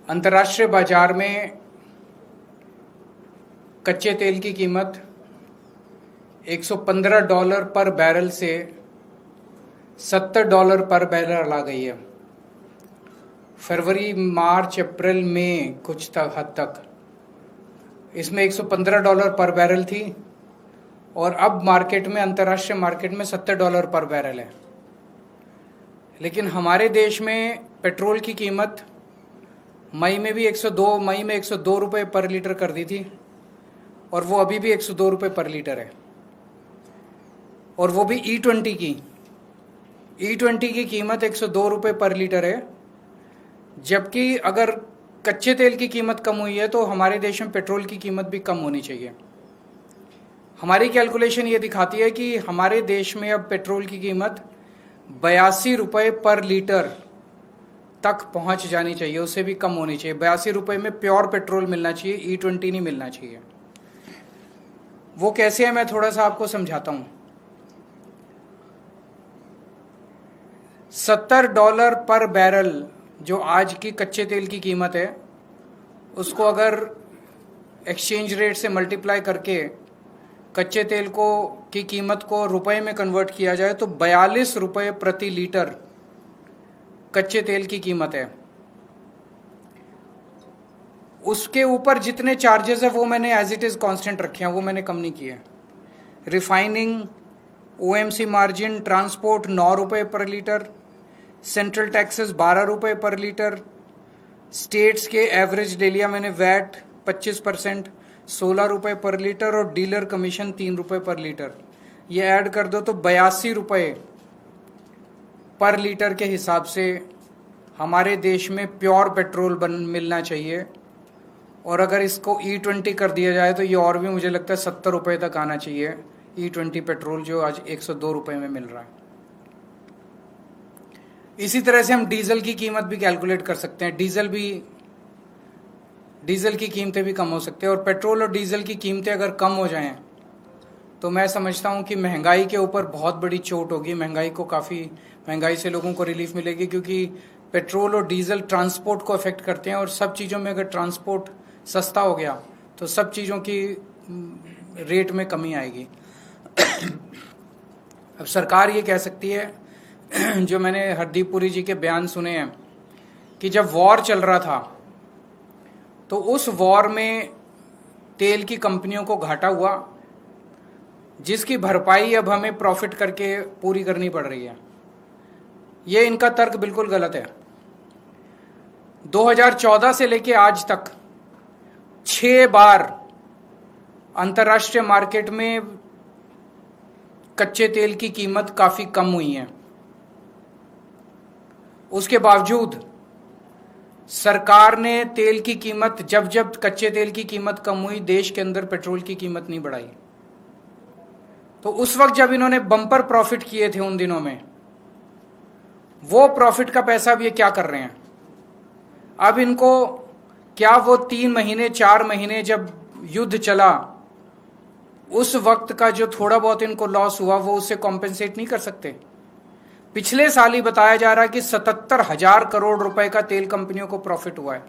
अंतर्राष्ट्रीय बाजार में कच्चे तेल की कीमत $115 पर बैरल से $70 पर बैरल आ गई है। फरवरी, मार्च, अप्रैल, मई कुछ हद तक इसमें $115 पर बैरल थी और अब मार्केट में, अंतर्राष्ट्रीय मार्केट में $70 पर बैरल है। लेकिन हमारे देश में पेट्रोल की कीमत मई में 102 रुपये पर लीटर कर दी थी और वो अभी भी 102 रुपये पर लीटर है, और वो भी E20 की। E20 की कीमत 102 रुपये पर लीटर है, जबकि अगर कच्चे तेल की कीमत कम हुई है तो हमारे देश में पेट्रोल की कीमत भी कम होनी चाहिए। हमारी कैलकुलेशन ये दिखाती है कि हमारे देश में अब पेट्रोल की कीमत 82 रुपये पर लीटर तक पहुंच जानी चाहिए, उससे भी कम होनी चाहिए। 82 रुपये में प्योर पेट्रोल मिलना चाहिए, E20 नहीं मिलना चाहिए। वो कैसे है, मैं थोड़ा सा आपको समझाता हूं। $70 पर बैरल जो आज की कच्चे तेल की कीमत है, उसको अगर एक्सचेंज रेट से मल्टीप्लाई करके कच्चे तेल की कीमत को रुपए में कन्वर्ट किया जाए तो 42 रुपये प्रति लीटर कच्चे तेल की कीमत है। उसके ऊपर जितने चार्जेस है वो मैंने एज इट इज कांस्टेंट रखे हैं, वो मैंने कम नहीं किए। रिफाइनिंग, OMC मार्जिन, ट्रांसपोर्ट 9 रुपये पर लीटर, सेंट्रल टैक्सेस 12 रुपये पर लीटर, स्टेट्स के एवरेज ले लिया मैंने, वैट 25% 16 रुपये पर लीटर, और डीलर कमीशन 3 रुपये पर लीटर। ये ऐड कर दो तो 82 रुपये पर लीटर के हिसाब से हमारे देश में प्योर पेट्रोल मिलना चाहिए। और अगर इसको E20 कर दिया जाए तो ये और भी मुझे लगता है 70 रुपये तक आना चाहिए, E20 पेट्रोल जो आज 102 रुपये में मिल रहा है। इसी तरह से हम डीजल की कीमत भी कैलकुलेट कर सकते हैं। डीजल की कीमतें भी कम हो सकती है, और पेट्रोल और डीजल की कीमतें अगर कम हो जाएं तो मैं समझता हूं कि महंगाई के ऊपर बहुत बड़ी चोट होगी। महंगाई से लोगों को रिलीफ मिलेगी, क्योंकि पेट्रोल और डीजल ट्रांसपोर्ट को अफेक्ट करते हैं, और सब चीज़ों में अगर ट्रांसपोर्ट सस्ता हो गया तो सब चीज़ों की रेट में कमी आएगी। अब सरकार ये कह सकती है, जो मैंने हरदीप पुरी जी के बयान सुने हैं, कि जब वॉर चल रहा था तो उस वॉर में तेल की कंपनियों को घाटा हुआ, जिसकी भरपाई अब हमें प्रॉफिट करके पूरी करनी पड़ रही है। ये इनका तर्क बिल्कुल गलत है। 2014 से लेके आज तक 6 बार अंतर्राष्ट्रीय मार्केट में कच्चे तेल की कीमत काफी कम हुई है। उसके बावजूद सरकार ने तेल की कीमत, जब कच्चे तेल की कीमत कम हुई, देश के अंदर पेट्रोल की कीमत नहीं बढ़ाई। तो उस वक्त जब इन्होंने बम्पर प्रॉफिट किए थे उन दिनों में, वो प्रॉफिट का पैसा अब ये क्या कर रहे हैं? अब इनको क्या वो 3 महीने 4 महीने जब युद्ध चला उस वक्त का जो थोड़ा बहुत इनको लॉस हुआ वो उससे कॉम्पेंसेट नहीं कर सकते? पिछले साल ही बताया जा रहा है कि 77,000 करोड़ रुपए का तेल कंपनियों को प्रॉफिट हुआ है,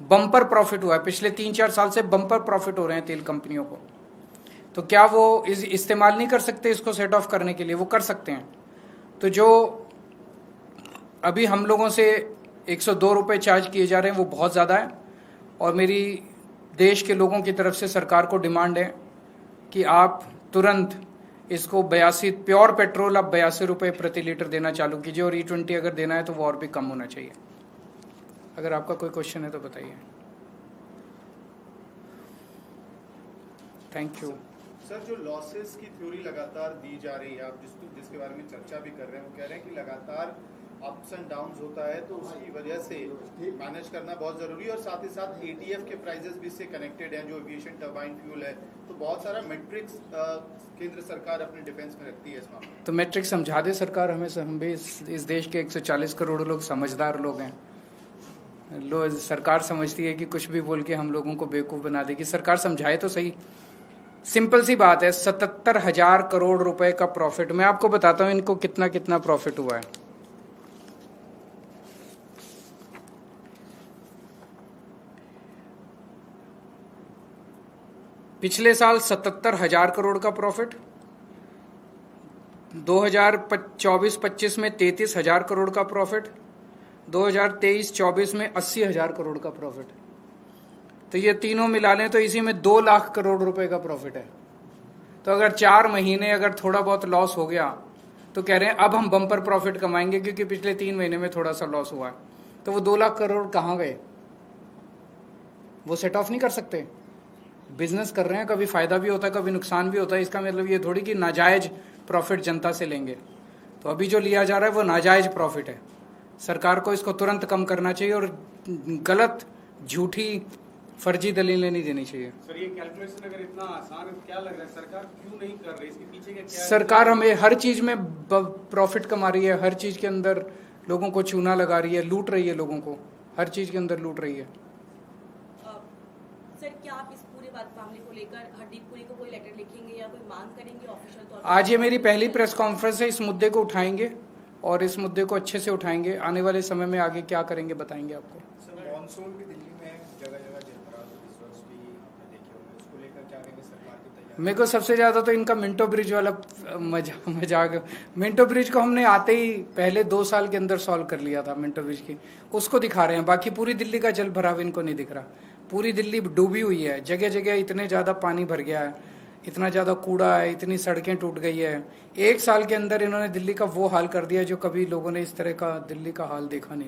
बम्पर प्रॉफिट हुआ है। पिछले 3-4 साल से बम्पर प्रॉफिट हो रहे हैं तेल कंपनियों को। तो क्या वो इस्तेमाल नहीं कर सकते इसको सेट ऑफ करने के लिए? वो कर सकते हैं। तो जो अभी हम लोगों से 102 रुपये चार्ज किए जा रहे हैं वो बहुत ज़्यादा है, और मेरी देश के लोगों की तरफ से सरकार को डिमांड है कि आप तुरंत इसको 82 प्योर पेट्रोल अब 82 रुपये प्रति लीटर देना चालू कीजिए, और E20 अगर देना है तो वो और भी कम होना चाहिए। अगर आपका कोई क्वेश्चन है तो बताइए। Thank you. सर, जो लॉसेस की थ्योरी लगातार दी जा रही है, आप जिसके बारे में चर्चा भी कर रहे हैं, वो कह रहे हैं कि लगातार अप्स एंड डाउन्स होता है, तो उसकी वजह से मैनेज करना बहुत जरूरी है। और साथ ही साथ ATF के प्राइसेस भी इससे कनेक्टेड हैं, जो एविएशन टर्बाइन फ्यूल है। तो बहुत सारा मैट्रिक्स केंद्र सरकार अपने डिफेंस में रखती है इस मामले में। तो मैट्रिक्स समझा दे सरकार हमें। हम भी इस देश के 140 करोड़ लोग समझदार लोग हैं। सरकार समझती है कि कुछ भी बोल के हम लोगों को बेवकूफ़ बना देगी। सरकार समझाए तो सही। सिंपल सी बात है, 77,000 करोड़ रुपए का प्रॉफिट। मैं आपको बताता हूं इनको कितना कितना प्रॉफिट हुआ है। पिछले साल 77,000 करोड़ का प्रॉफिट, 2024-25 में 33,000 करोड़ का प्रॉफिट, 2023-24 में 80,000 करोड़ का प्रॉफिट। तो ये तीनों मिला लें तो इसी में 2 लाख करोड़ रुपए का प्रॉफिट है। तो अगर 4 महीने अगर थोड़ा बहुत लॉस हो गया तो कह रहे हैं अब हम बम्पर प्रॉफिट कमाएंगे क्योंकि पिछले 3 महीने में थोड़ा सा लॉस हुआ है। तो वो 2 लाख करोड़ कहाँ गए? वो सेट ऑफ नहीं कर सकते। बिजनेस कर रहे हैं, कभी फायदा भी होता है कभी नुकसान भी होता है। इसका मतलब ये थोड़ी कि नाजायज प्रॉफिट जनता से लेंगे। तो अभी जो लिया जा रहा है वो नाजायज प्रॉफिट है। सरकार को इसको तुरंत कम करना चाहिए और गलत, झूठी, फर्जी दलीलें नहीं देनी चाहिए। सर, ये कैलकुलेशन अगर इतना आसान है तो क्या लग रहा है सरकार क्यों नहीं कर रही? इसके पीछे क्या है? सरकार हमें हर चीज में प्रॉफिट कमा रही है, हर चीज के अंदर लोगों को चूना लगा रही है, लूट रही है लोगों को, हर चीज के अंदर लूट रही है। सर, क्या आप इस पूरे बात मामले को लेकर हरदीप पुरी को कोई लेटर लिखेंगे या कोई मांग करेंगे ऑफिशियल तौर पर? आज ये मेरी पहली प्रेस कॉन्फ्रेंस है, इस मुद्दे को उठाएंगे और इस मुद्दे को अच्छे से उठाएंगे। आने वाले समय में आगे क्या करेंगे बताएंगे आपको। मॉनसून भी दिल्ली में जगह जगह जलभराव इस वर्ष भी आपने देखे होंगे, उसको लेकर क्या कहेंगे सरकार की तैयारी? मेरे को सबसे ज्यादा तो इनका मिंटो ब्रिज वाला मजाक। मिंटो ब्रिज को हमने आते ही पहले 2 साल के अंदर सॉल्व कर लिया था। मिंटो ब्रिज की उसको दिखा रहे हैं, बाकी पूरी दिल्ली का जल भराव इनको नहीं दिख रहा। पूरी दिल्ली डूबी हुई है, जगह जगह इतने ज्यादा पानी भर गया है, इतना ज्यादा कूड़ा है, इतनी सड़कें टूट गई है। 1 साल के अंदर इन्होंने दिल्ली का वो हाल कर दिया जो कभी लोगों ने इस तरह का दिल्ली का हाल देखा नहीं था।